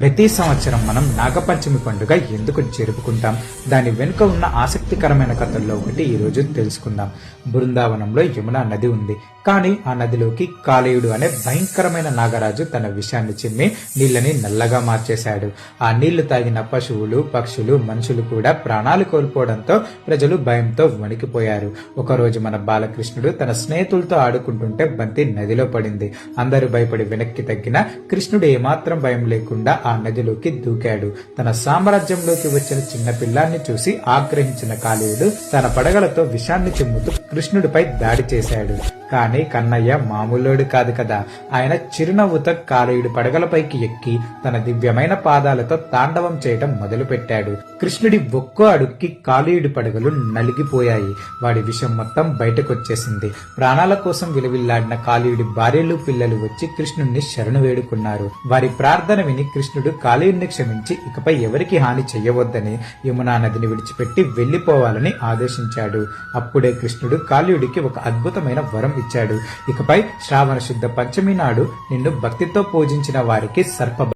ప్రతి సంవత్సరం మనం నాగపంచమి పండుగ ఎందుకు జరుపుకుంటాం? దాని వెనుక ఉన్న ఆసక్తికరమైన కథల్లో ఒకటి ఈరోజు తెలుసుకుందాం. బృందావనంలో యమునా నది ఉంది. కానీ ఆ నదిలోకి కాలేయుడు అనే భయంకరమైన నాగరాజు తన విషాన్ని చిమ్మి నీళ్ళని నల్లగా మార్చేశాడు. ఆ నీళ్లు తాగిన పశువులు, పక్షులు, మనుషులు కూడా ప్రాణాలు కోల్పోవడంతో ప్రజలు భయంతో వణికిపోయారు. ఒకరోజు మన బాలకృష్ణుడు తన స్నేహితులతో ఆడుకుంటుంటే బంతి నదిలో పడింది. అందరూ భయపడి వెనక్కి తగ్గిన కృష్ణుడు ఏమాత్రం భయం లేకుండా ఆ నదిలోకి దూకాడు. తన సామ్రాజ్యంలోకి వచ్చిన చిన్న పిల్లాన్ని చూసి ఆగ్రహించిన కాలేయుడు తన పడగలతో విషాన్ని చిమ్ముతూ కృష్ణుడిపై దాడి చేశాడు. కానీ కన్నయ్య మామూలోడు కాదు కదా. ఆయన చిరునవ్వుతో కాలేయుడి పడగలపైకి ఎక్కి తన దివ్యమైన పాదాలతో తాండవం చేయటం మొదలుపెట్టాడు. కృష్ణుడి ఒక్కో అడుక్కి కాలేయుడి పడగలు నలిగిపోయాయి. వాడి విషం మొత్తం బయటకొచ్చేసింది. ప్రాణాల కోసం విలువిల్లాడిన కాలేయుడి భార్యలు, పిల్లలు వచ్చి కృష్ణుడిని శరణు వేడుకున్నారు. వారి ప్రార్థన విని కృష్ణుడు కాలేయుడిని క్షమించి ఇకపై ఎవరికి హాని చెయ్యవద్దని, యమునా నదిని విడిచిపెట్టి వెళ్లిపోవాలని ఆదేశించాడు. అప్పుడే కృష్ణుడు కాలేయుడికి ఒక అద్భుతమైన వరం ఇచ్చాడు. ఇకపై శ్రావణ శుద్ధ పంచమి నాడు నిన్ను భక్తితో పూజించిన వారికి సర్ప